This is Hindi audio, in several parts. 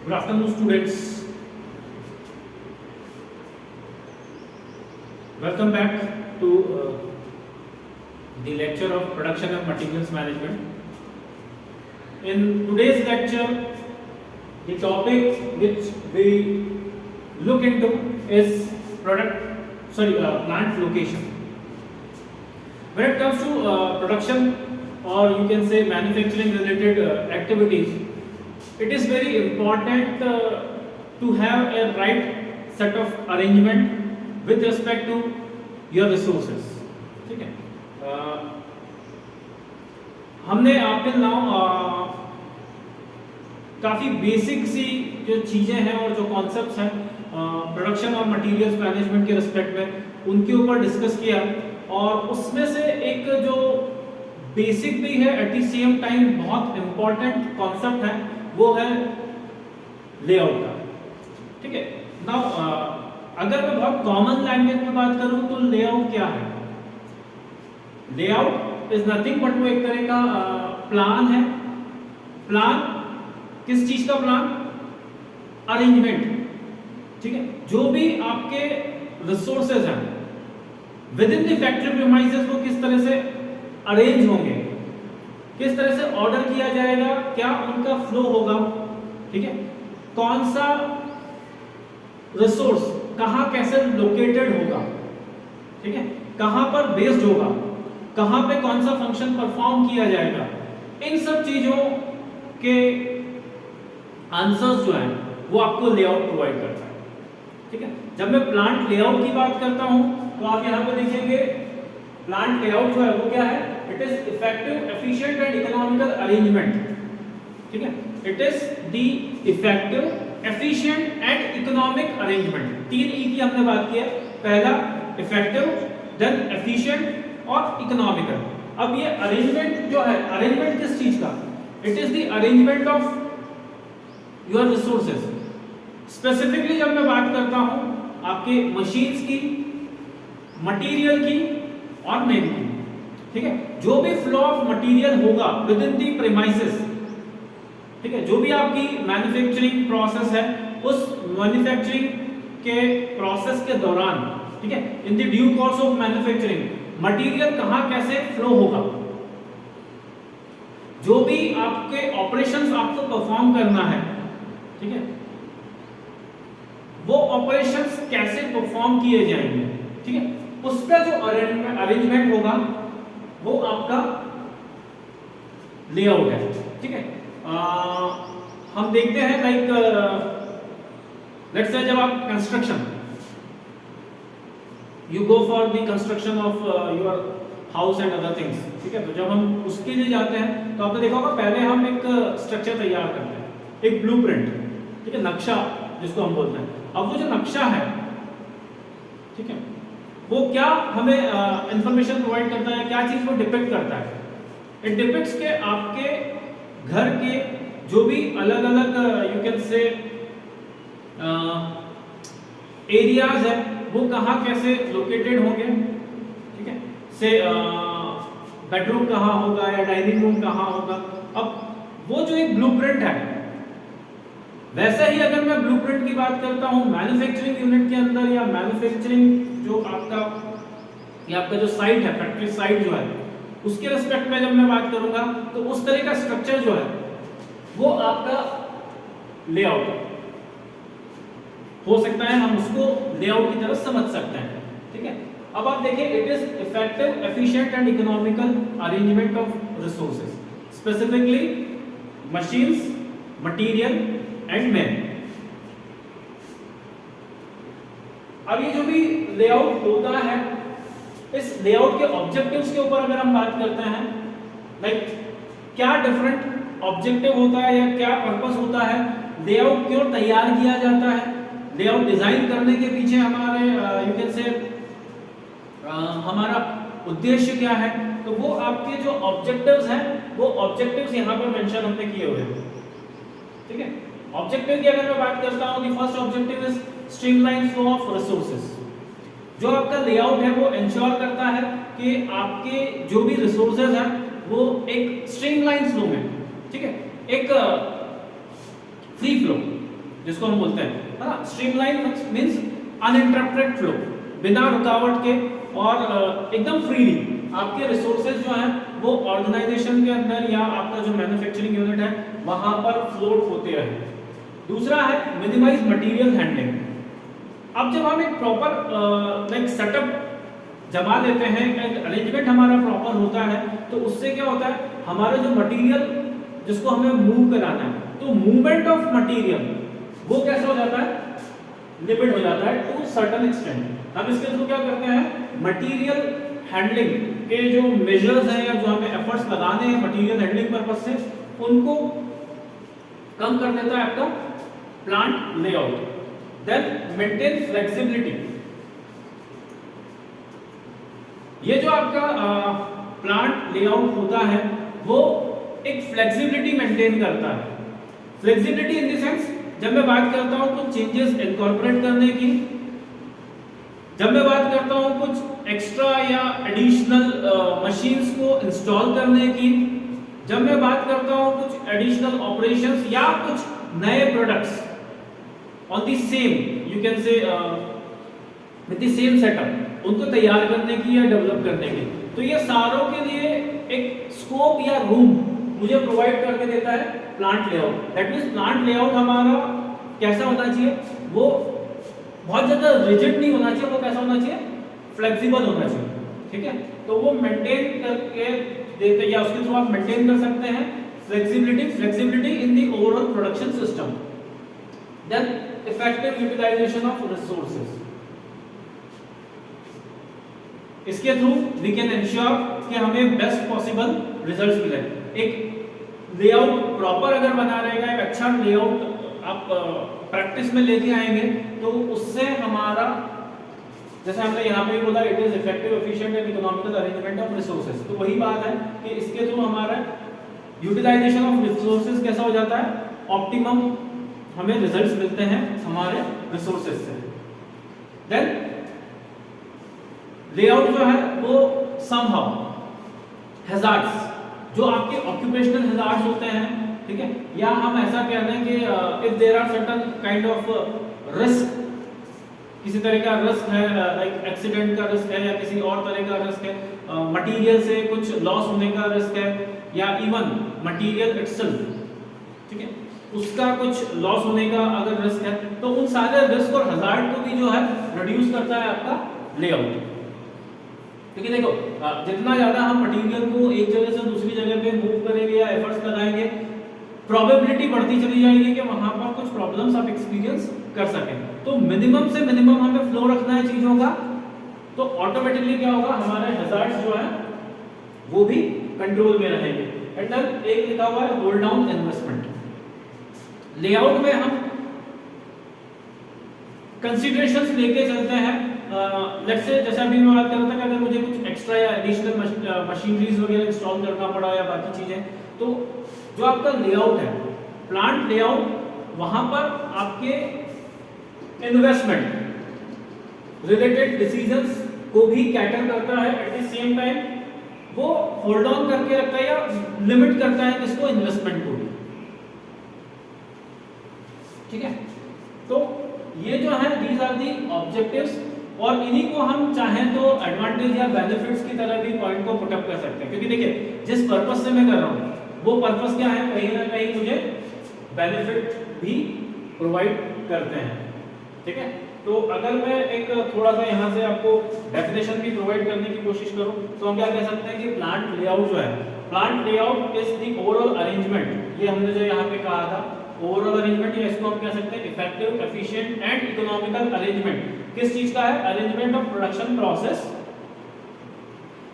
Good afternoon, students. Welcome back to the lecture of Production and Materials Management. In today's lecture, the topic which we look into is plant location. When it comes to production or you can say manufacturing related activities, it is very important to have a right set of arrangement with respect to your resources. ठीक है, हमने आपके नाउ काफ़ी बेसिक सी जो चीज़ें हैं और जो कॉन्सेप्ट्स हैं प्रोडक्शन और मटेरियल्स मैनेजमेंट के रिस्पेक्ट में उनके ऊपर डिस्कस किया, और उसमें से एक जो बेसिक भी है एट द सेम टाइम बहुत इम्पॉर्टेंट कॉन्सेप्ट है वो है लेआउट का। ठीक है, नाउ अगर मैं बहुत कॉमन लैंग्वेज में बात करूं तो लेआउट क्या है? लेआउट इज नथिंग बट वो एक तरह का प्लान है। प्लान किस चीज का प्लान? अरेंजमेंट। ठीक है, जो भी आपके रिसोर्सेज हैं with in the factory premises वो किस तरह से अरेंज होंगे, किस तरह से ऑर्डर किया जाएगा, क्या उनका फ्लो होगा। ठीक है, कौन सा रिसोर्स कहां कैसे लोकेटेड होगा, ठीक है, कहां पर बेस्ड होगा, कहां पे कौन सा फंक्शन परफॉर्म किया जाएगा, इन सब चीजों के आंसर्स जो हैं वो आपको लेआउट प्रोवाइड करता है। ठीक है, जब मैं प्लांट लेआउट की बात करता हूं तो आप यहां पे देखेंगे प्लांट लेआउट जो है वो क्या है? It is effective, efficient and economical arrangement. ठीक है, it is the effective, efficient and economic arrangement. 3 ई की हमने बात की है, पहला इफेक्टिव, देन एफिशिएंट और इकोनॉमिकल। अब ये अरेंजमेंट जो है, अरेंजमेंट किस चीज का? It is the arrangement of your resources. Specifically जब मैं बात करता हूं आपके मशीन्स की, मटेरियल की और मैन की। ठीक है, जो भी फ्लो ऑफ मटेरियल होगा विद इन दी प्रीमाइसेस, ठीक है, जो भी आपकी मैन्युफैक्चरिंग प्रोसेस है उस मैन्युफैक्चरिंग के प्रोसेस के दौरान, ठीक है, in the due course of manufacturing material कहां कैसे फ्लो होगा, जो भी आपके ऑपरेशंस आपको परफॉर्म करना है, ठीक है, वो ऑपरेशंस कैसे परफॉर्म किए जाएंगे। ठीक है, उसका जो अरेंजमेंट होगा वो आपका लेआउट है। ठीक है, हम देखते हैं लाइक लेट्स से जब आप construction you go for the construction of your house and other things. ठीक है, तो जब हम उसके लिए जाते हैं तो आपने देखा होगा पहले हम एक स्ट्रक्चर तैयार करते हैं, एक ब्लूप्रिंट, ठीक है, नक्शा जिसको हम बोलते हैं। अब वो जो नक्शा है, ठीक है, वो क्या हमें इंफॉर्मेशन प्रोवाइड करता है, क्या चीज वो डिपिक्ट करता है? इट डिपिक्ट्स के आपके घर के जो भी अलग अलग यू कैन से एरियाज है वो कहाँ कैसे लोकेटेड होंगे। ठीक है, से बेडरूम कहाँ होगा या डाइनिंग रूम कहाँ होगा। अब वो जो एक ब्लूप्रिंट है, वैसे ही अगर मैं ब्लूप्रिंट की बात करता हूं मैन्युफैक्चरिंग यूनिट के अंदर या मैन्युफैक्चरिंग जो आपका जो साइट है, फैक्ट्री साइट जो है, उसके रिस्पेक्ट में जब मैं बात करूंगा तो उस तरह का स्ट्रक्चर जो है वो आपका लेआउट हो सकता है, हम उसको लेआउट की तरह समझ सकते हैं। ठीक है, अब आप देखिए it is effective, efficient and economical arrangement of resources, specifically machines, material and man. अब ये जो भी लेआउट होता है, इस लेआउट के ऑब्जेक्टिव्स के ऊपर अगर हम बात करते हैं, लाइक क्या डिफरेंट ऑब्जेक्टिव होता है या क्या पर्पस होता है, लेआउट क्यों तैयार किया जाता है, लेआउट डिजाइन करने के पीछे हमारे यू कैन से हमारा उद्देश्य क्या है, तो वो आपके जो ऑब्जेक्टिव्स हैं वो ऑब्जेक्टिव्स यहाँ पर मेंशन हमने किए हुए हैं। ठीक है, ऑब्जेक्टिव की अगर मैं बात करता हूं, the first objective is streamline flow of resources. जो आपका लेआउट है वो इंश्योर करता है कि आपके जो भी रिसोर्सेज हैं वो एक स्ट्रीमलाइन फ्लो में, ठीक है, एक फ्री फ्लो, जिसको हम बोलते हैं, है ना। स्ट्रीमलाइन मींस अनइंटरप्टेड फ्लो, बिना रुकावट के और एकदम फ्रीली आपके रिसोर्सेज जो हैं वो ऑर्गेनाइजेशन के अंदर या आपका जो मैन्युफैक्चरिंग यूनिट है वहां पर फ्लोट होते रहे। दूसरा है मिनिमाइज मटेरियल हैंडलिंग। अब जब हम एक प्रॉपर लाइक सेटअप जमा लेते हैं, एक अरेंजमेंट हमारा प्रॉपर होता है, तो उससे क्या होता है, हमारा जो मटेरियल जिसको हमें मूव कराना है, तो मूवमेंट ऑफ मटेरियल वो कैसा हो जाता है, लिमिट हो जाता है टू सर्टेन एक्सटेंट। हम इसके थ्रू क्या करते हैं, मटेरियल हैंडलिंग के जो मेजर्स हैं या जो हमें एफर्ट्स लगाने हैं मटेरियल हैंडलिंग पर्पस से, उनको कम कर देता है आपका plant layout. Then maintain flexibility. ये जो आपका प्लांट लेआउट होता है वो एक फ्लेक्सिबिलिटी मेंटेन करता है। फ्लेक्सिबिलिटी इन द सेंस, जब मैं बात करता हूं कुछ चेंजेस इनकॉर्पोरेट करने की, जब मैं बात करता हूं कुछ एक्स्ट्रा या एडिशनल मशीन्स को इंस्टॉल करने की, जब मैं बात करता हूं कुछ एडिशनल ऑपरेशंस या कुछ नए products on the same, you can say with the same setup, उनको तैयार करने की या डेवलप करने की, तो ये सारों के लिए एक स्कोप या रूम मुझे प्रोवाइड करके देता है plant layout. That means plant layout हमारा कैसा होना चाहिए, वो बहुत ज्यादा रिजिड नहीं होना चाहिए, वो कैसा होना चाहिए, फ्लेक्सिबल होना चाहिए, ठीक है। तो वो मेंटेन करके देते, या उसके थ्रू आप मेंटेन कर सकते हैं flexibility in the overall production system. Then effective utilisation of resources, इसके थ्रू वी कैन इंश्योर कि हमें बेस्ट पॉसिबल रिजल्ट्स मिले। एक लेआउट प्रॉपर अगर बना रहेगा, एक अच्छा लेआउट आप प्रैक्टिस में लेके आएंगे, तो उससे हमारा, जैसे हमने यहाँ पे भी बोला, it is effective efficient and economical arrangement of resources. तो वही बात है कि इसके थ्रू हमारा यूटिलाइजेशन ऑफ रिसोर्सेज कैसा हो जाता है, ऑप्टिमम हमें रिजल्ट्स मिलते हैं हमारे रिसोर्सेज से। देन लेआउट जो है वो समहाउ हैजार्ड्स, जो आपके ऑक्यूपेशनल हैजार्ड्स होते हैं, ठीक है, या हम ऐसा कह रहे हैं कि if there are certain kind of risk, किसी तरह का रिस्क है, लाइक एक्सीडेंट का रिस्क है या किसी और तरह का रिस्क है, मटेरियल से कुछ लॉस होने का रिस्क है, या इवन मटेरियल इटसेल्फ, ठीक है, उसका कुछ लॉस होने का अगर रिस्क है, तो उन सारे रिस्क और हैजार्ड को भी जो है रिड्यूस करता है आपका लेआउट। क्योंकि देखो, जितना ज्यादा हम मटेरियल को एक जगह से दूसरी जगह पे मूव करेंगे या एफर्ट्स लगाएंगे, प्रोबेबिलिटी बढ़ती चली जाएगी कि वहां पर कुछ प्रॉब्लम्स आप एक्सपीरियंस कर सकें। तो मिनिमम से मिनिमम हमें फ्लो रखना है चीजों का, तो ऑटोमेटिकली क्या होगा, हमारे हैजार्ड्स जो है वो भी कंट्रोल में रहेंगे। एंड देन एक लिखा हुआ है होल्ड डाउन इन्वेस्टमेंट। लेआउट में हम कंसीडरेशंस लेके चलते हैं। लेट्स से जैसा अभी मैं बात कर रहा था कि अगर मुझे कुछ एक्स्ट्रा या एडिशनल मशीनरीज वगैरह इंस्टॉल करना पड़ा या बाकी चीजें, तो जो आपका लेआउट है, प्लांट लेआउट, वहां पर आपके इन्वेस्टमेंट रिलेटेड डिसीजंस को भी कैटर करता है, एट द सेम टाइम वो होल्ड ऑन करके रखता है या लिमिट करता है किसको, इन्वेस्टमेंट को भी, ठीक है। तो ये जो है दीज आर दी ऑब्जेक्टिव्स, और इन्हीं को हम चाहें तो एडवांटेज या बेनिफिट्स की तरह भी पॉइंट को पुटअप कर सकते हैं। क्योंकि देखिए, जिस पर्पस से मैं कर रहा हूं वो पर्पस क्या है, कहीं ना कहीं मुझे बेनिफिट भी प्रोवाइड करते हैं, ठीक है। तो अगर मैं एक थोड़ा सा यहाँ से आपको डेफिनेशन भी प्रोवाइड करने की कोशिश करूं, तो हम क्या कह सकते हैं कि प्लांट लेआउट जो है, plant layout is the overall arrangement. ये हमने जो यहाँ पे कहा था ओवरऑल अरेंजमेंट, या इसको हम कह सकते हैं effective, efficient and economical arrangement. किस चीज का है, arrangement of production process.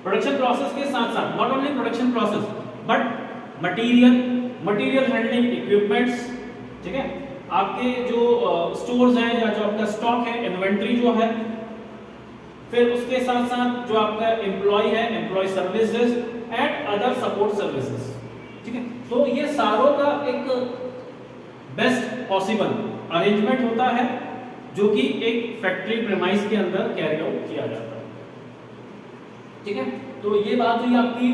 Production process के साथ साथ not only production process but material handling equipments, ठीक है, आपके जो स्टोर्स हैं या जो आपका स्टॉक है, इन्वेंट्री जो है, फिर उसके साथ साथ जो आपका एम्प्लॉय है, employ services and other support services, ठीक है। तो ये सारों का एक बेस्ट पॉसिबल अरेंजमेंट होता है जो कि एक फैक्ट्री प्रेमाइस के अंदर कैरी आउट किया जाता है, ठीक है। तो ये बात हुई आपकी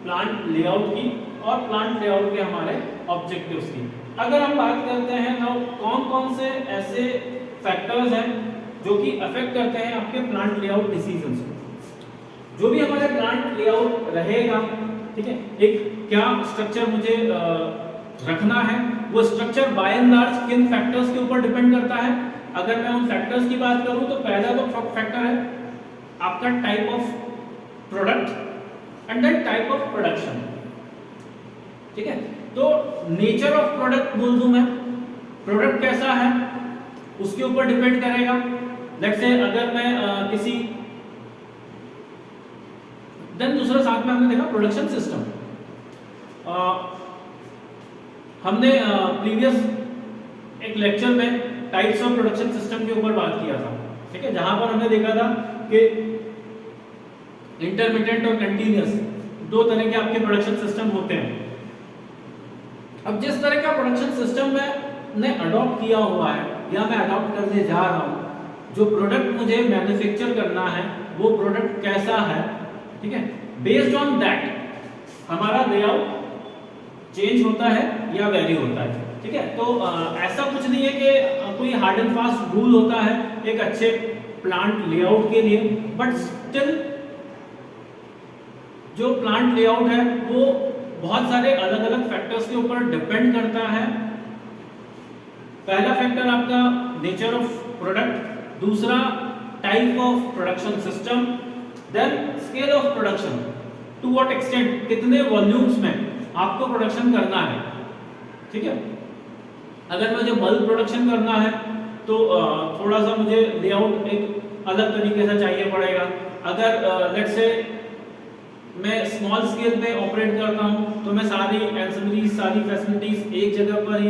प्लांट लेआउट की। और प्लांट लेआउट के हमारे ऑब्जेक्टिव्स की। अगर हम बात करते हैं ना कौन कौन से ऐसे फैक्टर्स हैं जो कि अफेक्ट करते हैं आपके प्लांट लेआउट डिसीजंस को। जो भी हमारे प्लांट लेआउट रहेगा, ठीक है, एक क्या स्ट्रक्चर मुझे रखना है, वो स्ट्रक्चर बाय एंड लार्ज किन फैक्टर्स के ऊपर डिपेंड करता है। अगर मैं उन फैक्टर्स की बात करूं तो पहला तो फैक्टर है आपका type of product and then type of production, ठीक है। तो नेचर ऑफ प्रोडक्ट बोल दूं मैं, प्रोडक्ट कैसा है उसके ऊपर डिपेंड करेगा। लेट्स से अगर मैं किसी देन दूसरा साथ में हमने देखा प्रोडक्शन सिस्टम। हमने प्रीवियस एक लेक्चर में टाइप्स ऑफ प्रोडक्शन सिस्टम के ऊपर बात किया था, ठीक है, जहां पर हमने देखा था कि इंटरमिटेंट और कंटीन्यूअस दो तरह के आपके प्रोडक्शन सिस्टम होते हैं। अब जिस तरह का प्रोडक्शन सिस्टम मैंने अडॉप्ट किया हुआ है या मैं अडॉप्ट करने जा रहा हूं, जो प्रोडक्ट मुझे मैन्युफैक्चर करना है वो प्रोडक्ट कैसा है, ठीक है, बेस्ड ऑन दैट हमारा लेआउट चेंज होता है या वेरी होता है, ठीक है। तो ऐसा कुछ नहीं है कि कोई हार्ड एंड फास्ट रूल होता है एक अच्छे प्लांट लेआउट के लिए, बट स्टिल जो प्लांट लेआउट है वो बहुत सारे अलग अलग फैक्टर्स के ऊपर डिपेंड करता है। पहला फैक्टर आपका नेचर ऑफ प्रोडक्ट, दूसरा type of production system, then scale of production, to what extent कितने वॉल्यूम्स में आपको प्रोडक्शन करना है, ठीक है। अगर मुझे बल्क प्रोडक्शन करना है तो थोड़ा सा मुझे लेआउट एक अलग तरीके से चाहिए पड़ेगा। अगर लेट्स से मैं स्मॉल स्केल पे ऑपरेट करता हूं तो मैं सारी एंसिलरीज सारी फैसिलिटीज एक जगह पर ही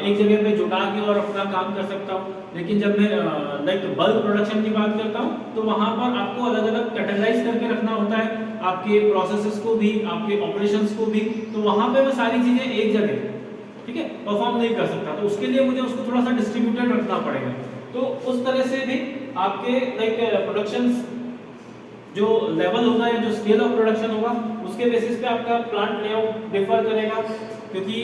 एक जगह पे जुटा के और अपना काम कर सकता हूं। लेकिन जब मैं लाइक बल्क प्रोडक्शन की बात करता हूं तो वहां पर आपको अलग अलग कैटेगराइज करके रखना होता है आपके प्रोसेसेस को भी, आपके ऑपरेशंस को भी। तो वहां पे मैं सारी चीजें एक जगह, ठीक है, परफॉर्म नहीं कर सकता, तो उसके लिए मुझे उसको थोड़ा सा डिस्ट्रीब्यूटेड रखना पड़ेगा। तो उस तरह से भी आपके लाइक प्रोडक्शन जो लेवल होगा या जो स्केल ऑफ प्रोडक्शन होगा उसके बेसिस पे आपका प्लांट लेआउट डिफर करेगा, क्योंकि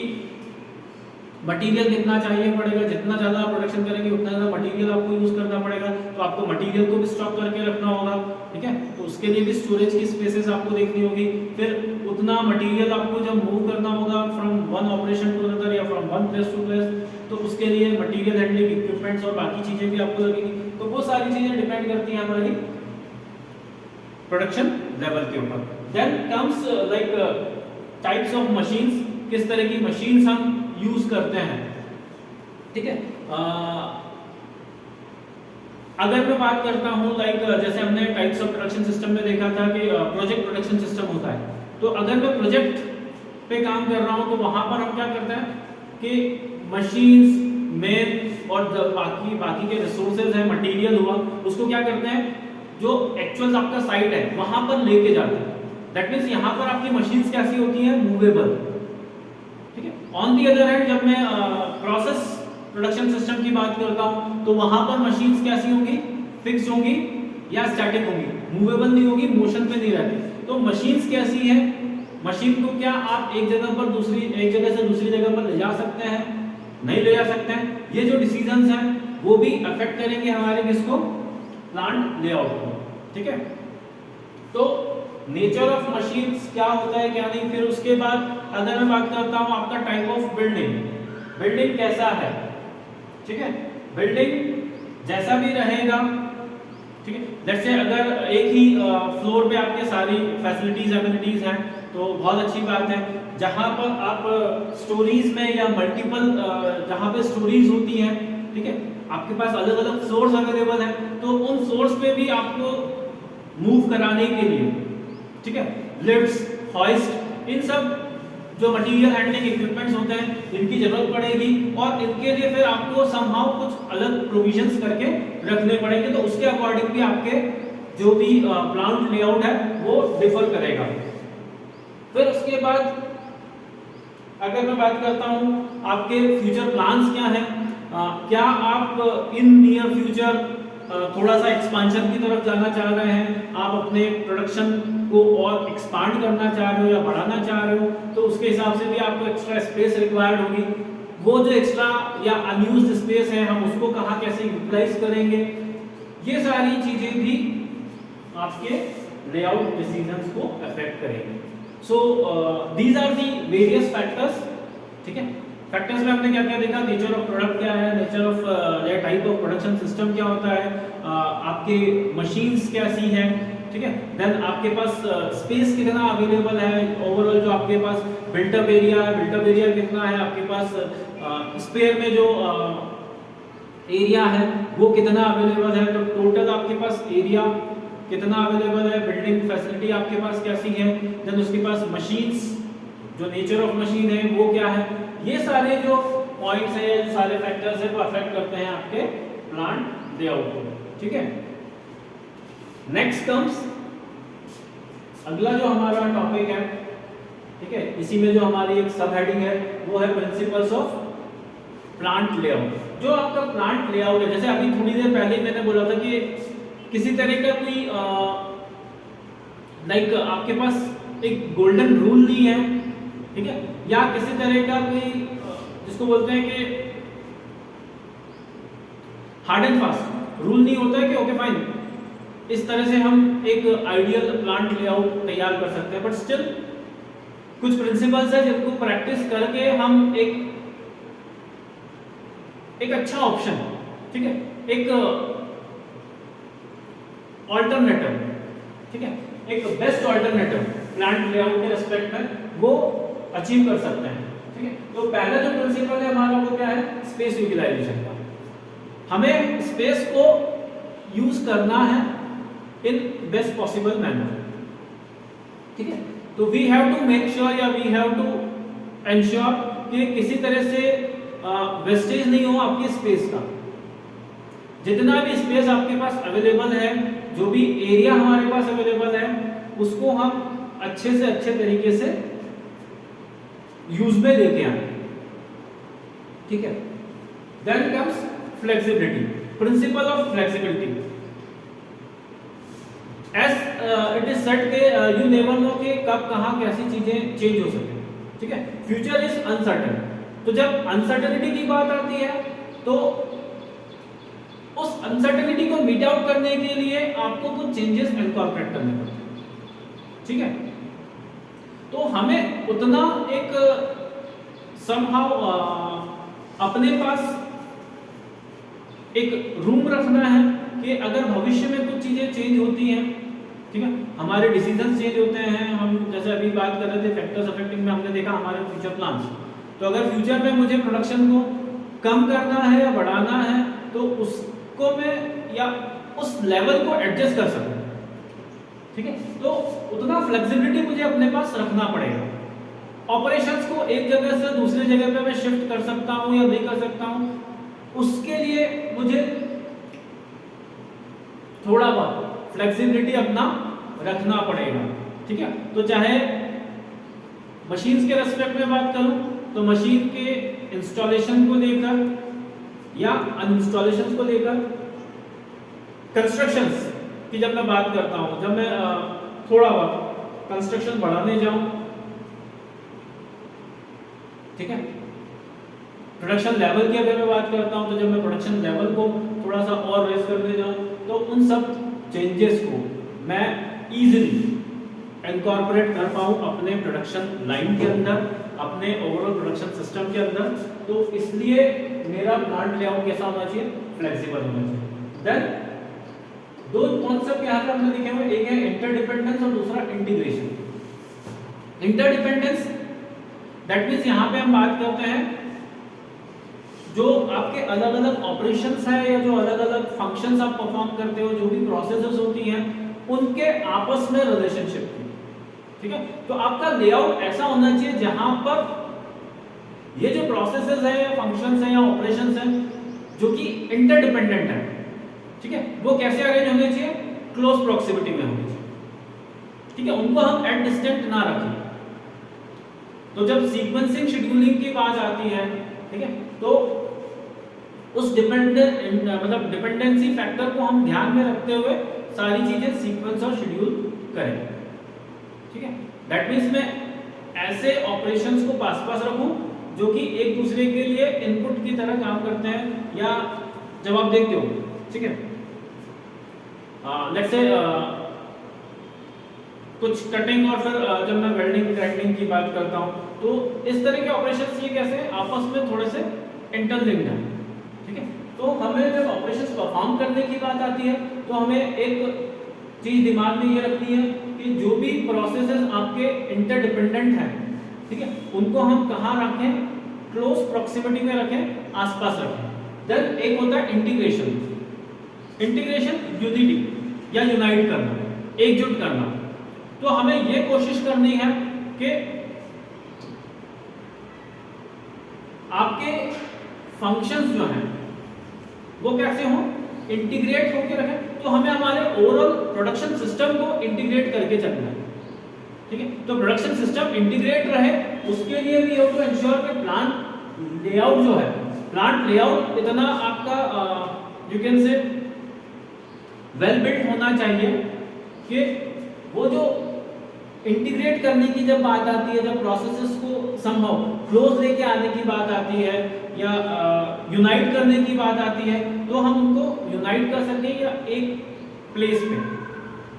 मटेरियल कितना चाहिए पड़ेगा, जितना ज़्यादा प्रोडक्शन करेंगे उतना ज़्यादा मटेरियल आपको यूज़ करना पड़ेगा, तो आपको मटेरियल को भी स्टॉक करके रखना होगा, ठीक है। तो उसके लिए भी स्टोरेज की स्पेसेस आपको देखनी होगी। फिर उतना मटेरियल आपको जब मूव करना होगा from one operation to another या from one place to place, तो उसके लिए मटेरियल हैंडलिंग इक्विपमेंट्स और बाकी चीज़ें भी आपको लगेंगी। तो वो सारी चीज़ें डिपेंड करती हैं हमारी प्रोडक्शन लेवल के ऊपर। Then comes like types of machines, किस तरह की मशीन्स हम यूज करते हैं, ठीक है। अगर मैं बात करता हूं लाइक जैसे हमने टाइप्स ऑफ प्रोडक्शन सिस्टम में देखा था कि प्रोजेक्ट प्रोडक्शन सिस्टम होता है। तो अगर मैं प्रोजेक्ट पे काम कर रहा हूं तो वहां पर हम क्या करते हैं कि मशीन्स मेन और बाकी के रिसोर्सेज है, मटेरियल हुआ, उसको क्या करते हैं जो एक्चुअल आपका साइट है वहां पर लेके जाते हैं। दैट मींस यहां पर आपकी मशीन्स कैसी होती हैं, मूवेबल, ठीक है। ऑन दी अदर हैंड जब मैं प्रोसेस प्रोडक्शन सिस्टम की बात करता हूं तो वहां पर मशीन्स कैसी होंगी, फिक्स होंगी या स्टैटिक होंगी, मूवेबल नहीं होगी, मोशन पे नहीं रहती। तो मशीन्स कैसी है, मशीन को क्या आप एक जगह से दूसरी जगह पर ले जा सकते हैं, नहीं ले जा सकते हैं। ये जो डिसीजंस हैं वो भी अफेक्ट करेंगे हमारे किसको, प्लांट लेआउट को, ठीक है। तो नेचर ऑफ मशीन्स क्या होता है क्या नहीं। फिर उसके बाद अगर मैं बात करता हूं आपका टाइप ऑफ बिल्डिंग, बिल्डिंग कैसा है, ठीक है, बिल्डिंग जैसा भी रहेगा, ठीक है। जैसे अगर एक ही फ्लोर पे आपके सारी फैसिलिटीज एमिनिटीज हैं तो बहुत अच्छी बात है। जहां पर आप स्टोरीज में या मल्टीपल जहां पे स्टोरीज होती हैं, ठीक है, आपके पास अलग अलग सोर्स अवेलेबल है, तो उन सोर्स पे भी आपको मूव कराने के लिए, ठीक है, लिफ्ट्स, हॉइस्ट, इन सब जो मटेरियल हैंडलिंग इक्विपमेंट्स होते हैं इनकी जरूरत पड़ेगी और इनके लिए फिर आपको समहाउ कुछ अलग प्रोविजंस करके रखने पड़ेंगे। तो उसके अकॉर्डिंग भी आपके जो भी प्लांट लेआउट है वो डिफर करेगा। फिर उसके बाद अगर मैं बात करता हूं आपके फ्यूचर प्लान्स क्या हैं, क्या आप इन नियर फ्यूचर थोड़ा सा एक्सपेंशन की तरफ जाना चाह रहे हैं, आप अपने प्रोडक्शन को और एक्सपांड करना चाह रहे हो या बढ़ाना चाह रहे हो तो उसके हिसाब से भी आपको एक्स्ट्रा स्पेस रिक्वायर्ड होगी। वो जो एक्स्ट्रा या अनयूज्ड स्पेस है हम उसको कहाँ कैसे यूटिलाइज करेंगे, ये सारी चीजें भी आपके लेआउट डिसीजंस को अफेक्ट करेंगे। So these are the various factors. ठीक है, फैक्टर्स में हमने क्या क्या देखा, नेचर ऑफ प्रोडक्ट क्या है, नेचर ऑफ या टाइप ऑफ प्रोडक्शन सिस्टम क्या होता है, आपके मशीन्स कैसी हैं, ठीक है, देन आपके पास स्पेस कितना अवेलेबल है, ओवरऑल जो आपके पास बिल्टअप एरिया है, बिल्टअप एरिया कितना है आपके पास, स्पेयर में जो एरिया है वो कितना अवेलेबल है, तो टोटल आपके पास एरिया कितना अवेलेबल है, बिल्डिंग फैसिलिटी आपके पास कैसी है, देन उसके पास मशीन्स, जो नेचर ऑफ मशीन है वो क्या है, ये सारे जो पॉइंट्स है, सारे फैक्टर्स है वो अफेक्ट करते हैं आपके प्लांट लेआउट को। ठीक है, नेक्स्ट कम्स अगला जो हमारा टॉपिक है, ठीक है, इसी में जो हमारी एक सब हेडिंग है वो है प्रिंसिपल्स ऑफ प्लांट लेआउट। जो आपका प्लांट लेआउट है, जैसे अभी थोड़ी देर पहले मैंने बोला था कि किसी तरह का कोई लाइक आपके पास एक गोल्डन रूल नहीं है, ठीक है, या किसी तरह का कोई जिसको बोलते हैं कि हार्ड एंड फास्ट रूल नहीं होता है कि ओके फाइन इस तरह से हम एक आइडियल प्लांट लेआउट तैयार कर सकते हैं, बट स्टिल कुछ प्रिंसिपल्स है जिनको प्रैक्टिस करके हम एक अच्छा ऑप्शन, ठीक है, एक ऑल्टरनेटिव, ठीक है, एक बेस्ट ऑल्टरनेटिव प्लांट लेआउट के रेस्पेक्ट में वो अचीव कर सकते हैं। ठीक है, तो पहला जो प्रिंसिपल है हमारा वो क्या है, स्पेस यूटिलाइजेशन का। हमें स्पेस को यूज करना है इन बेस्ट पॉसिबल मैनर। ठीक है, तो we have to make sure या वी हैव टू एंश्योर कि किसी तरह से वेस्टेज नहीं हो आपकी स्पेस का। जितना भी स्पेस आपके पास अवेलेबल है, जो भी एरिया हमारे पास अवेलेबल है, उसको हम अच्छे से अच्छे तरीके से यूज में लेके आए। ठीक है, then comes flexibility, principle of flexibility. As it is set के यू नेवर नो कि कब कहां कैसी चीजें चेंज हो सके। ठीक है, फ्यूचर इज अनसर्टेन। तो जब अनसर्टेनिटी की बात आती है तो उस अनसर्टेनिटी को मीट आउट करने के लिए आपको कुछ चेंजेस इनकॉर्पोरेट करने पड़ते हैं। ठीक है, तो हमें उतना एक समहाउ अपने पास एक रूम रखना है कि अगर भविष्य में कुछ चीजें चेंज होती हैं, ठीक है, हमारे डिसीजन चेंज होते हैं, हम जैसे अभी बात कर रहे थे फैक्टर्स अफेक्टिंग में, हमने देखा हमारे फ्यूचर प्लान्स। तो अगर फ्यूचर में मुझे प्रोडक्शन को कम करना है या बढ़ाना है तो उसको मैं या उस लेवल को एडजस्ट कर सकूं। ठीक है, तो उतना फ्लेक्सिबिलिटी मुझे अपने पास रखना पड़ेगा। ऑपरेशंस को एक जगह से दूसरी जगह पे मैं शिफ्ट कर सकता हूं या नहीं कर सकता हूं, उसके लिए मुझे थोड़ा बहुत फ्लेक्सिबिलिटी अपना रखना पड़ेगा। ठीक है, तो चाहे मशीन्स के रेस्पेक्ट में बात करूं तो मशीन के इंस्टॉलेशन को लेकर या अनइंस्टॉलेशन को लेकर, कंस्ट्रक्शंस की जब मैं बात करता हूं, जब मैं थोड़ा बहुत कंस्ट्रक्शन बढ़ाने जाऊं, ठीक है, प्रोडक्शन लेवल की अगर मैं बात करता हूं तो जब मैं प्रोडक्शन लेवल को थोड़ा सा और रेज करने जाऊं तो उन सब चेंजेस को मैं इजीली इनकॉर्पोरेट कर पाऊं अपने प्रोडक्शन लाइन के अंदर, अपने ओवरऑल प्रोडक्शन सिस्टम के अंदर। तो इसलिए मेरा प्लांट लेआउट कैसा होना चाहिए, फ्लेक्सिबल होना चाहिए। देन दो कॉन्सेप्ट यहां पर हमने लिखे हुए, एक है इंटरडिपेंडेंस और दूसरा इंटीग्रेशन। इंटरडिपेंडेंस दैट मींस यहां पे हम बात करते हैं जो आपके अलग अलग ऑपरेशंस है या जो अलग अलग फंक्शंस आप परफॉर्म करते हो, जो भी प्रोसेसेस होती हैं, उनके आपस में रिलेशनशिप की। ठीक है, तो आपका लेआउट ऐसा होना चाहिए जहां पर ये जो प्रोसेसेस है, फंक्शंस है या ऑपरेशंस है जो कि इंटरडिपेंडेंट है, ठीक है, वो कैसे अरेंज होने चाहिए, क्लोज प्रॉक्सिमिटी में होने चाहिए। ठीक है, उनको हम एट डिस्टेंट ना रखें। तो जब सीक्वेंसिंग शेड्यूलिंग की बात आती है, ठीक है, तो उस डिपेंडेंसी फैक्टर को हम ध्यान में रखते हुए सारी चीजें सीक्वेंस और शेड्यूल करें। ठीक है, दैट मीन्स मैं ऐसे ऑपरेशंस को पास पास रखूं जो कि एक दूसरे के लिए इनपुट की तरह काम करते हैं या जवाब देखते हो, ठीक है। लेट्स से कुछ कटिंग और फिर जब मैं वेल्डिंग ग्राइंडिंग की बात करता हूं तो इस तरह के ऑपरेशंस ये कैसे आपस में थोड़े से इंटरलिंक्ड हैं, ठीक है। तो हमें जब ऑपरेशंस परफॉर्म करने की बात आती है तो हमें एक चीज दिमाग में ये रखनी है कि जो भी प्रोसेसेस आपके इंटरडिपेंडेंट हैं, ठीक है, उनको हम कहाँ रखें, क्लोज प्रॉक्सिमिटी में रखें, आसपास रखें। देन एक होता है इंटीग्रेशन। इंटीग्रेशन यूनिटी या यूनाइट करना, एकजुट करना। तो हमें ये कोशिश करनी है कि आपके फंक्शंस जो हैं वो कैसे हों, इंटीग्रेट होकर रखें। तो हमें हमारे ओवरऑल प्रोडक्शन सिस्टम को इंटीग्रेट करके चलना है, ठीक है। तो प्रोडक्शन सिस्टम इंटीग्रेट रहे उसके लिए भी हो तो इंश्योर कि प्लांट लेआउट जो है, प्लांट लेआउट इतना आपका you can say well built होना चाहिए कि वो जो इंटीग्रेट करने की जब बात आती है, जब प्रोसेसेस को समहाउ क्लोज लेके आने की बात आती है या यूनाइट करने की बात आती है, तो हम उनको यूनाइट कर सकें या एक प्लेस पे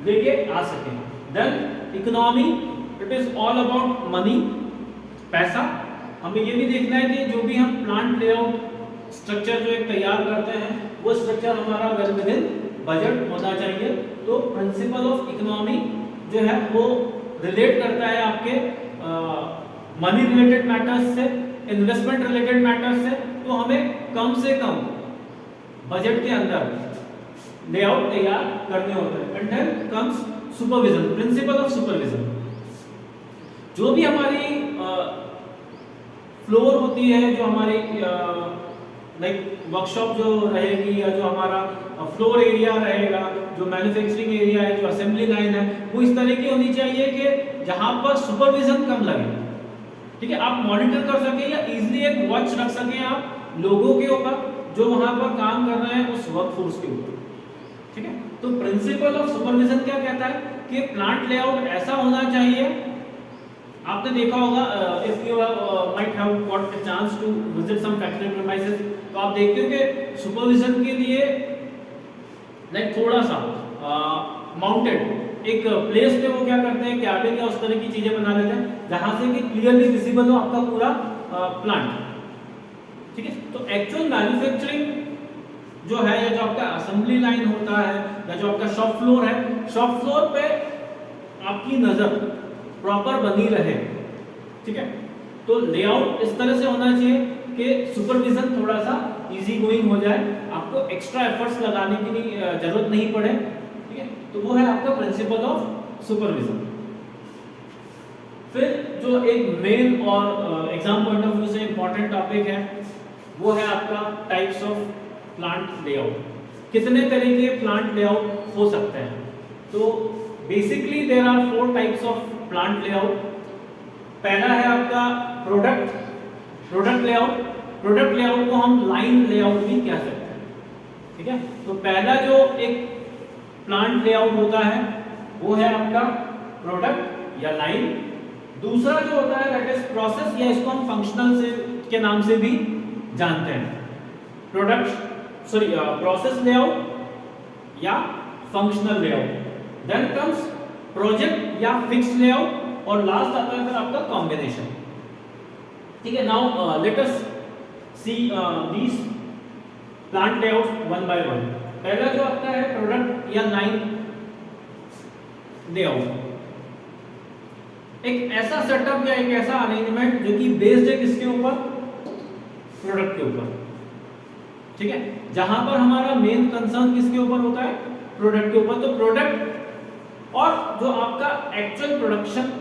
लेके आ सकें। Then economy, it is all about money, पैसा। हमें ये भी देखना है कि जो भी हम प्लांट लेआउट स्ट्रक्चर जो एक तैयार करते हैं वो स्ट्रक्चर हमारा वेल विद इन बजट होना चाहिए। तो प्रिंसिपल ऑफ इकोनॉमी जो है वो रिलेट करता है आपके मनी रिलेटेड मैटर्स से, इन्वेस्टमेंट रिलेटेड मैटर्स से। तो हमें कम से कम बजट के अंदर लेआउट तैयार करने होते हैं। And then comes supervision, principle of supervision. जो भी हमारी फ्लोर होती है, जो हमारी लाइक वर्कशॉप जो रहेगी या जो हमारा फ्लोर एरिया रहेगा, जो मैन्युफैक्चरिंग एरिया है, जो असेंबली लाइन है, वो इस तरह की होनी चाहिए कि जहां पर सुपरविजन कम लगे, ठीक है। आप मॉनिटर कर सकें या इजीली एक वॉच रख सकें आप लोगों के ऊपर जो वहां पर काम कर रहे हैं उस वर्कफोर्स के ऊपर, ठीक है। तो प्रिंसिपल ऑफ सुपरविजन क्या कहता है कि प्लांट लेआउट ऐसा होना चाहिए। आपने देखा होगा if you might have got a chance to visit some factory premises, तो आप देखते हो कि सुपरविजन के लिए लाइक थोड़ा सा माउंटेड एक प्लेस पे वो क्या करते हैं, कैबिन या उस तरह की चीजें बना लेते हैं जहां से कि क्लियरली विजिबल हो आपका पूरा प्लांट, ठीक है। तो एक्चुअल मैन्युफैक्चरिंग जो है या जो आपका असेंबली लाइन होता है या जो आपका शॉप फ्लोर है, शॉप फ्लोर पे आपकी नजर प्रॉपर बनी रहे, ठीक है। तो लेआउट इस तरह से होना चाहिए कि सुपरविजन थोड़ा सा इजी गोइंग हो जाए, आपको एक्स्ट्रा एफर्ट्स लगाने की जरूरत नहीं पड़े, ठीक है। तो वो है आपका प्रिंसिपल ऑफ सुपरविजन। फिर जो एक मेन और एग्जाम पॉइंट ऑफ व्यू से इंपॉर्टेंट टॉपिक है वो है आपका टाइप्स ऑफ प्लांट लेआउट। कितने तरह के प्लांट लेआउट हो सकते हैं? तो basically there are 4 types of plant layout. पहला है आपका प्रोडक्ट लेआउट। प्रोडक्ट लेआउट को हम लाइन लेआउट भी कह सकते हैं, ठीक है। तो पहला जो एक प्लांट लेआउट होता है वो है आपका प्रोडक्ट या लाइन। दूसरा जो होता है दैट इज प्रोसेस या इसको हम फंक्शनल से के नाम से भी जानते हैं। प्रोसेस लेआउट या functional layout. Then comes project या फिक्स्ड लेआउट और लास्ट आता है फिर आपका कॉम्बिनेशन, ठीक है। Now let us see these plant layout one by one. पहला जो आता है प्रोडक्ट या लाइन लेआउट, एक ऐसा सेटअप या एक ऐसा अरेंजमेंट जो कि बेस्ड है किसके ऊपर? प्रोडक्ट के ऊपर, ठीक है। जहां पर हमारा मेन कंसर्न किसके ऊपर होता है? प्रोडक्ट के ऊपर। तो प्रोडक्ट और जो आपका एक्चुअल प्रोडक्शन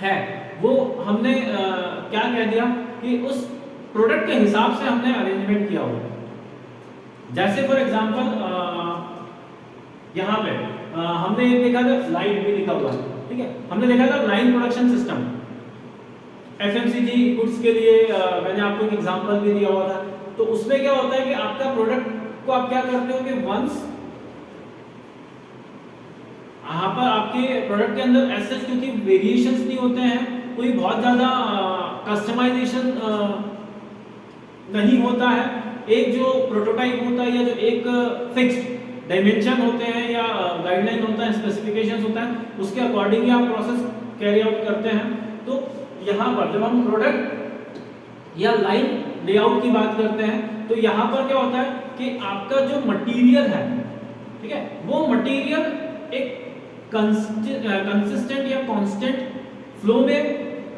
है वो हमने क्या कह दिया कि उस प्रोडक्ट के हिसाब से हमने अरेंजमेंट किया हुआ है। जैसे फॉर एग्जांपल यहाँ पे हमने एक देखा था, लाइन भी लिखा हुआ है, ठीक है। हमने देखा था line production system FMCG goods के लिए, मैंने आपको एक एग्जांपल भी दिया हुआ था। तो उसमें क्या होता है कि आपका प्रोडक्ट को आप क्या करते हो कि वंस यहाँ पर आपके प्रोडक्ट के अंदर ऐसे क्योंकि वेरिएशंस नहीं होते हैं, कोई बहुत ज़्यादा कस्टमाइजेशन नहीं होता है। एक जो प्रोटोटाइप होता है या जो एक फिक्स्ड डायमेंशन होते हैं या गाइडलाइन होता है, स्पेसिफिकेशंस होता है, उसके अकॉर्डिंग ही आप प्रोसेस कैरी आउट करते हैं। तो यहाँ पर जब हम प्रोडक्ट या लाइन लेआउट की बात करते हैं तो यहाँ पर क्या होता है कि आपका जो मटेरियल है, ठीक है, वो मटेरियल एक कंसिस्टेंट या कांस्टेंट फ्लो में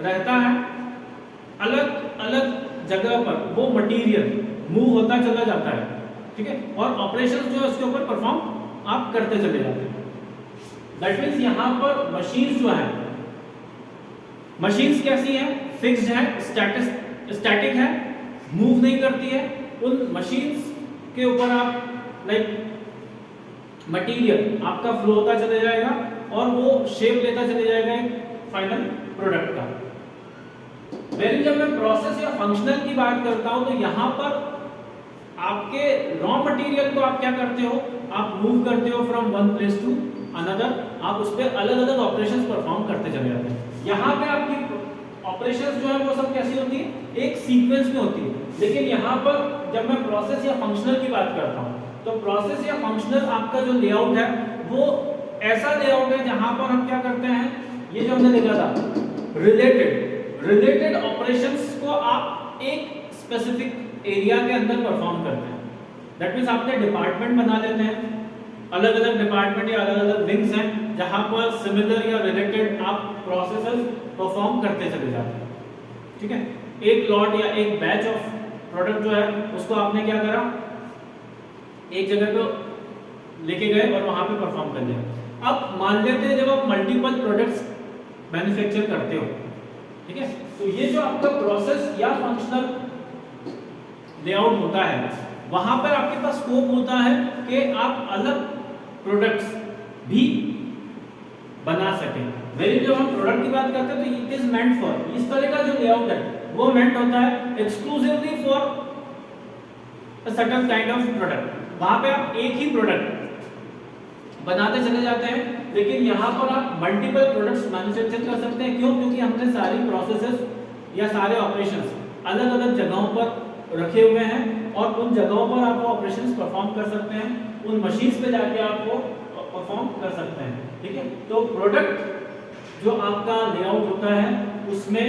रहता है। अलग अलग जगह पर वो मटेरियल मूव होता चला जाता है, ठीक है, और ऑपरेशंस जो है उसके ऊपर परफॉर्म आप करते चले जाते हैं। दैट मींस यहाँ पर मशीन्स जो है, मशीन्स कैसी है, फिक्स्ड है, स्टैटिक है, मूव नहीं करती है। उन मशीन्स के ऊपर आप लाइक मटेरियल आपका फ्लो होता चले जाएगा और वो शेप लेता चले जाएगा एक फाइनल प्रोडक्ट का। वेल जब मैं प्रोसेस या फंक्शनल की बात करता हूं तो यहाँ पर आपके रॉ मटेरियल को आप क्या करते हो, आप मूव करते हो from one place to another, आप उस पर अलग अलग ऑपरेशंस परफॉर्म करते चले जाते हैं। यहाँ पे आपकी ऑपरेशंस जो है वो सब कैसी होती है, एक सीक्वेंस में होती है। लेकिन यहाँ पर जब मैं प्रोसेस या फंक्शनल की बात करता हूँ तो प्रोसेस या फंक्शनल आपका जो लेआउट है वो ऐसा लेआउट है जहां पर हम क्या करते हैं, ये जो हमने लिखा था रिलेटेड ऑपरेशंस को आप एक स्पेसिफिक एरिया के अंदर परफॉर्म करते हैं। दैट मींस आपने डिपार्टमेंट बना लेते हैं, अलग अलग डिपार्टमेंट या अलग अलग विंग्स हैं जहां पर सिमिलर या रिलेटेड आप प्रोसेसेस परफॉर्म करते चले जाते हैं, ठीक है। एक लॉट या एक बैच ऑफ प्रोडक्ट जो है उसको आपने क्या करा, एक जगह पे लेके गए और वहां पे परफॉर्म कर लिया। अब मान लेते हैं जब आप मल्टीपल प्रोडक्ट्स मैन्युफैक्चर करते हो, ठीक है, तो ये जो आपका प्रोसेस या फंक्शनल लेआउट होता है वहां पर आपके पास स्कोप होता है कि आप अलग प्रोडक्ट्स भी बना सकें। वेरी जब हम प्रोडक्ट की बात करते हैं तो इट इज मेंट फॉर, इस तरह का जो लेआउट है वो मेंट होता है exclusively for a certain kind of product. वहां पे आप एक ही प्रोडक्ट बनाते चले जाते हैं, लेकिन यहाँ पर आप मल्टीपल प्रोडक्ट्स मैन्युफैक्चर कर सकते हैं। क्यों? क्योंकि हमने सारी प्रोसेसेस या सारे ऑपरेशंस अलग अलग जगहों पर रखे हुए हैं और उन जगहों पर आप वो ऑपरेशंस परफॉर्म कर सकते हैं, उन मशीन्स पे जाके आप वो परफॉर्म कर सकते हैं, ठीक है। तो प्रोडक्ट जो आपका लेआउट होता है उसमें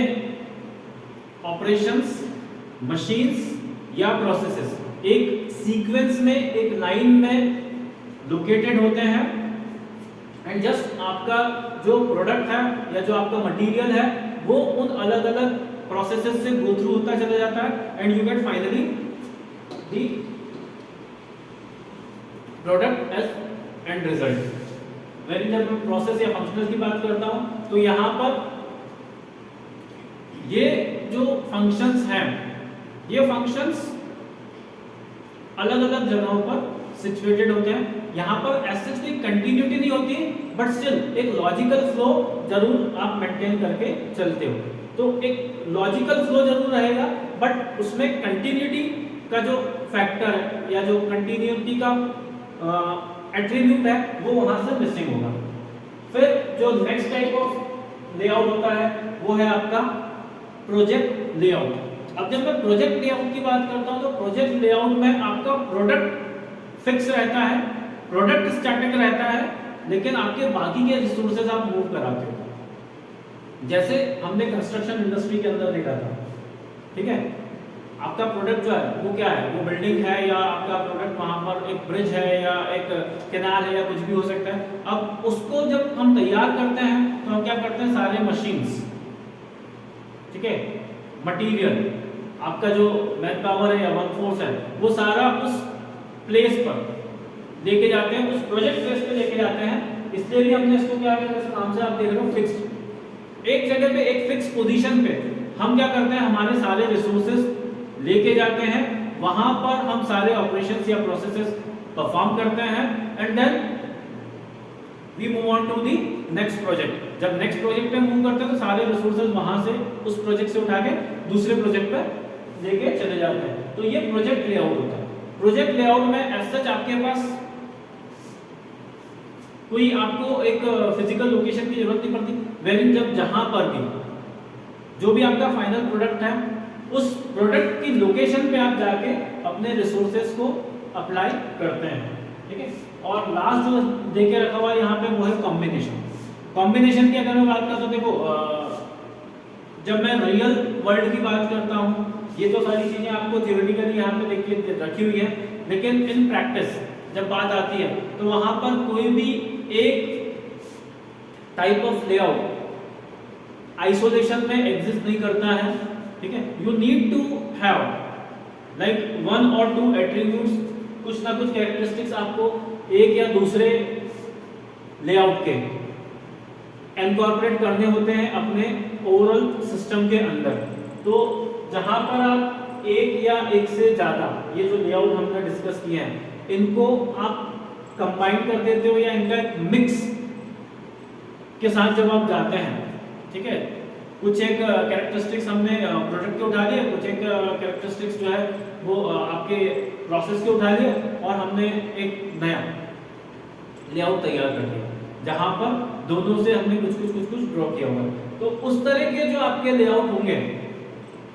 ऑपरेशंस, मशीन्स या प्रोसेसेस एक सीक्वेंस में, एक लाइन में लोकेटेड होते हैं एंड जस्ट आपका जो प्रोडक्ट है या जो आपका मटेरियल है वो उन अलग अलग प्रोसेसेस से गो थ्रू होता चला जाता है and you get finally the product as end result. Very जब मैं प्रोसेस या फंक्शनल की बात करता हूं तो यहां पर ये जो फंक्शंस हैं, ये फंक्शंस अलग अलग जगहों पर सिचुएटेड होते हैं। यहाँ पर ऐसे कोई कंटिन्यूटी नहीं होती, बट स्टिल एक लॉजिकल फ्लो जरूर आप मेंटेन करके चलते हो। तो एक लॉजिकल फ्लो जरूर रहेगा, बट उसमें कंटिन्यूटी का जो फैक्टर है या जो कंटिन्यूटी का एट्रीब्यूट है वो वहां से मिसिंग होगा। फिर जो नेक्स्ट टाइप ऑफ लेआउट होता है वो है आपका प्रोजेक्ट लेआउट। अब जब मैं प्रोजेक्ट लेआउट की बात करता हूं तो प्रोजेक्ट लेआउट में आपका प्रोडक्ट फिक्स रहता है, प्रोडक्ट स्टैटिक रहता है, लेकिन आपके बाकी के रिसोर्सेज आप मूव कराते हो। जैसे हमने कंस्ट्रक्शन इंडस्ट्री के अंदर देखा था, ठीक है, आपका प्रोडक्ट जो है वो क्या है, वो बिल्डिंग है या आपका प्रोडक्ट वहां पर एक ब्रिज है या एक कैनाल है या कुछ भी हो सकता है। अब उसको जब हम तैयार करते हैं तो हम क्या करते हैं, सारे मशीन्स, ठीक है, मटीरियल, आपका जो मैन पावर है या वर्कफोर्स है वो सारा उस प्लेस पर लेके जाते हैं, उस प्रोजेक्ट प्लेस पे लेके जाते हैं। इसलिए भी हमने इसको क्या किया, जैसे नाम से आप देख रहे हो फिक्स्ड, एक जगह पे एक फिक्स पोजीशन पे हम क्या करते हैं, हमारे सारे रिसोर्सेज लेके जाते हैं, वहां पर हम सारे ऑपरेशंस या प्रोसेसेस परफॉर्म करते हैं and then we move on to the next project. जब नेक्स्ट प्रोजेक्ट पे मूव करते हैं तो सारे रिसोर्सेज वहां से उस प्रोजेक्ट से उठा के दूसरे प्रोजेक्ट पे लेके चले जाते हैं। तो ये प्रोजेक्ट लेआउट होता है। प्रोजेक्ट लेआउट में एज सच आपके पास कोई आपको एक फिजिकल लोकेशन की जरूरत नहीं पड़ती, वेरिंग जब जहां पर भी जो भी आपका फाइनल प्रोडक्ट है उस प्रोडक्ट की लोकेशन पे आप जाके अपने रिसोर्सेज को अप्लाई करते हैं, ठीक है। और लास्ट जो देके रखा हुआ है यहाँ पे वो है कॉम्बिनेशन। कॉम्बिनेशन की अगर मैं बात करूँ तो देखो जब मैं रियल वर्ल्ड की बात करता हूँ, ये तो सारी चीजें आपको थियोरेटिकली यहाँ पे देखिए रखी हुई है, लेकिन इन प्रैक्टिस जब बात आती है तो वहां पर कोई भी एक टाइप ऑफ लेआउट आइसोलेशन में एग्जिस्ट नहीं करता है, ठीक है। You need to have like 1 और 2 एट्रीब्यूट्स, कुछ ना कुछ कैरेक्टरिस्टिक्स आपको एक या दूसरे लेआउट के इनकॉर्पोरेट करने होते हैं अपने ओवरऑल सिस्टम के अंदर। तो जहां पर आप एक या एक से ज्यादा ये जो लेआउट हमने डिस्कस किया है इनको आप कंबाइन कर देते हो या इनका एक मिक्स के साथ जब आप जाते हैं, ठीक है, कुछ एक कैरेक्टरिस्टिक्स हमने प्रोडक्ट के उठा लिए, कुछ एक कैरेक्टरिस्टिक्स जो है वो आपके प्रोसेस के उठा लिए और हमने एक नया लेआउट तैयार कर दिया जहां पर दोनों से हमने कुछ ड्रॉ किया हुआ है। तो उस तरह के जो आपके लेआउट होंगे,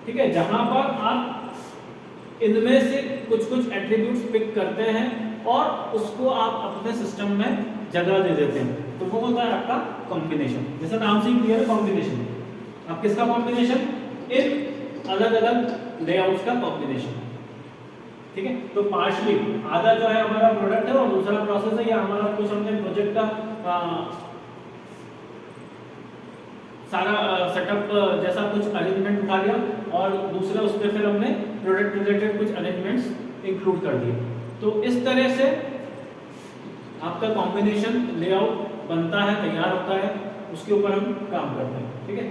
ठीक है, जहां पर आप इनमें से कुछ एट्रीब्यूट्स पिक करते हैं और उसको आप अपने सिस्टम में जगह दे देते हैं, तो वो होता है आपका कॉम्बिनेशन। जैसा नाम से ही क्लियर है, कॉम्बिनेशन। अब किसका कॉम्बिनेशन? इन अलग अलग लेआउट्स का कॉम्बिनेशन, ठीक है। तो पार्शली आधा जो है हमारा प्रोडक्ट है और दूसरा प्रोसेस है, या हमारा कुछ हमने प्रोजेक्ट का सारा सेटअप जैसा कुछ अरेंजमेंट उठा लिया और दूसरा उस पर फिर हमने प्रोडक्ट रिलेटेड कुछ अरेंजमेंट्स इंक्लूड कर दिए। तो इस तरह से आपका कॉम्बिनेशन लेआउट बनता है, तैयार होता है, उसके ऊपर हम काम करते हैं, ठीक है।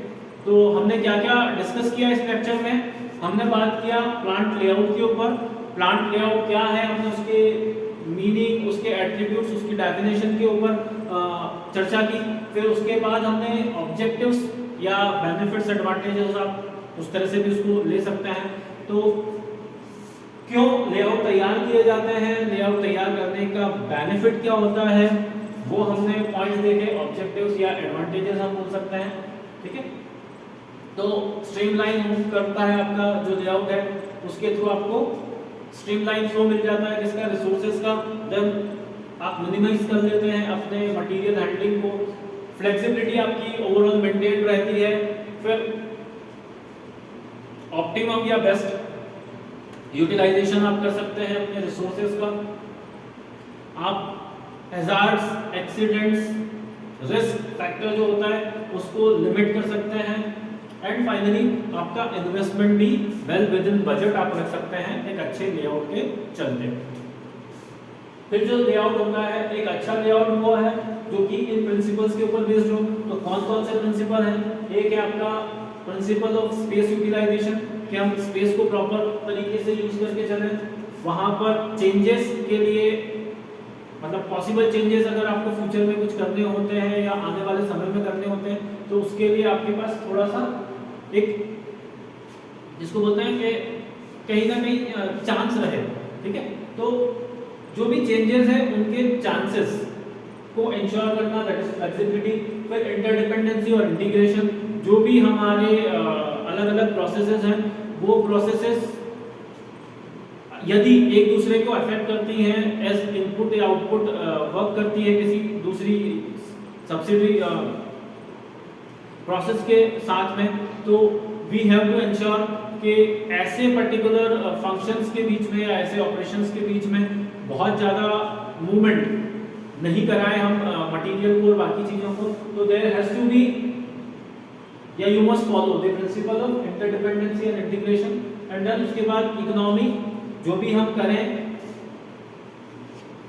तो हमने क्या क्या डिस्कस किया इस लेक्चर में? हमने बात किया प्लांट लेआउट के ऊपर। प्लांट लेआउट क्या है, हमने उसके मीनिंग, उसके एट्रीब्यूट्स, उसकी डेफिनेशन के ऊपर चर्चा की। फिर उसके बाद हमने ऑब्जेक्टिव्स या बेनिफिट्स, एडवांटेजेस, आप उस तरह से भी उसको ले सकते हैं। तो क्यों लेआउट तैयार किए जाते हैं, लेआउट तैयार करने का बेनिफिट क्या होता है, वो हमने पॉइंट्स देखे। ऑब्जेक्टिव्स या एडवांटेजेस हम बोल सकते हैं, ठीक है। तो स्ट्रीमलाइन मूव करता है आपका जो लेआउट है, उसके थ्रू आपको स्ट्रीमलाइन फ्लो मिल जाता है किसका? रिसोर्सेज का। देन आप मिनिमाइज कर लेते हैं अपने मटेरियल हैंडलिंग को, फ्लेक्सिबिलिटी आपकी ओवरऑल मेंटेन रहती है। फिर ऑप्टिमम या बेस्ट यूटिलाइजेशन आप कर सकते हैं अपने रिसोर्सेज का। आप हैजार्ड्स, एक्सीडेंट्स, रिस्क फैक्टर जो होता है उसको लिमिट कर सकते हैं। एंड फाइनली आपका इन्वेस्टमेंट भी वेल विद इन बजट आप रख सकते हैं एक अच्छे लेआउट के चलते। फिर जो लेआउट होता है, एक अच्छा लेआउट वो है जो कि इन प्रिंसिपल्स के ऊपर बेस्ड हो। तो कौन कौन से प्रिंसिपल हैं? एक है आपका प्रिंसिपल ऑफ स्पेस यूटिलाइजेशन, कि हम स्पेस को प्रॉपर तरीके से यूज करके चलें। वहां पर चेंजेस के लिए, मतलब पॉसिबल चेंजेस अगर आपको फ्यूचर में कुछ करने होते हैं या आने वाले समय में करने होते हैं, तो उसके लिए आपके पास थोड़ा सा एक जिसको बोलते हैं कि कहीं ना कहीं चांस रहे, ठीक है। तो जो भी चेंजेस हैं उनके चांसेस को इंश्योर करना, दैट इज फ्लेक्सिबिलिटी। फिर इंटरडिपेंडेंसी और इंटीग्रेशन, जो भी हमारे अलग अलग प्रोसेसेस हैं वो प्रोसेसेस यदि एक दूसरे को अफेक्ट करती हैं, एज इनपुट या आउटपुट वर्क करती है किसी दूसरी सब्सिडरी प्रोसेस के साथ में, तो वी हैव टू इंश्योर कि ऐसे पर्टिकुलर फंक्शंस के बीच में या ऐसे ऑपरेशंस के बीच में बहुत ज़्यादा मूवमेंट नहीं कराएं हम मटेरियल को और बाकी चीज़ों को। तो देयर हैज टू बी या you must follow the principle of interdependency and integration. And then उसके बाद इकोनॉमी, जो भी हम करें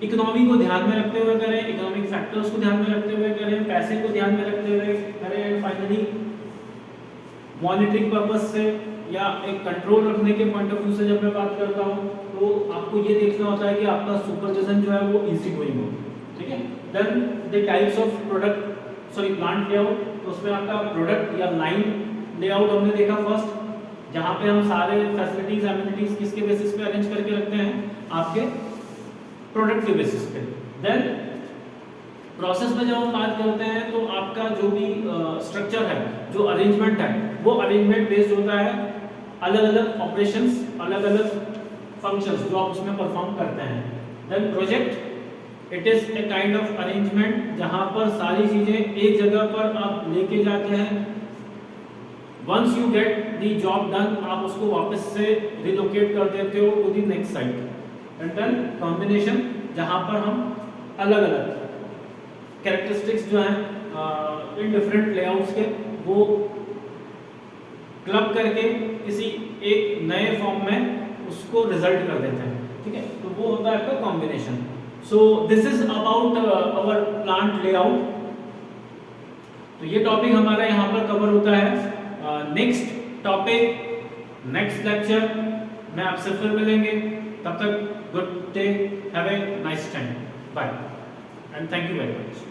इकोनॉमी को ध्यान में रखते हुए करें, इकोनॉमिक फैक्टर्स को ध्यान में रखते हुए करें, पैसे को ध्यान में रखते हुए करें। एंड फाइनली मॉनिटरिंग पर्पस से या एक कंट्रोल रखने के पॉइंट ऑफ व्यू से जब मैं बात करता हूँ, तो आपको ये देखना होता है कि आपका सुपरविजन जो है वो इजी गोइंग हो, ठीक है। Then the types of product, sorry plant layout, तो उसमें आपका प्रोडक्ट या लाइन लेआउट हमने देखा फर्स्ट, जहाँ पे हम सारे फैसिलिटीज एमिनिटीज किसके बेसिस पे अरेंज करके रखते हैं? आपके प्रोडक्ट के बेसिस पे। देन प्रोसेस में जब हम बात करते हैं तो आपका जो भी स्ट्रक्चर है, जो अरेंजमेंट है, वो अरेंजमेंट बेस्ड होता है अलग अलग ऑपरेशंस, अलग अलग फंक्शंस जो आप उसमें परफॉर्म करते हैं। Then project, it is a kind of arrangement जहां पर सारी चीजें एक जगह पर आप लेके जाते हैं। Once you get the job done, आप उसको वापस से रिलोकेट कर देते हो to the next site. And then combination, जहां पर हम अलग अलग कैरेक्टरिस्टिक्स जो हैं इन डिफरेंट लेआउट्स के, वो क्लब करके किसी एक नए फॉर्म में उसको रिजल्ट कर देते हैं। ठीक है, तो वो होता है आपका combination. So this is about our plant layout. तो ये टॉपिक हमारा यहाँ पर कवर होता है। नेक्स्ट टॉपिक, नेक्स्ट लेक्चर में आपसे फिर मिलेंगे। तब तक good day, have a nice time, bye and thank you very much.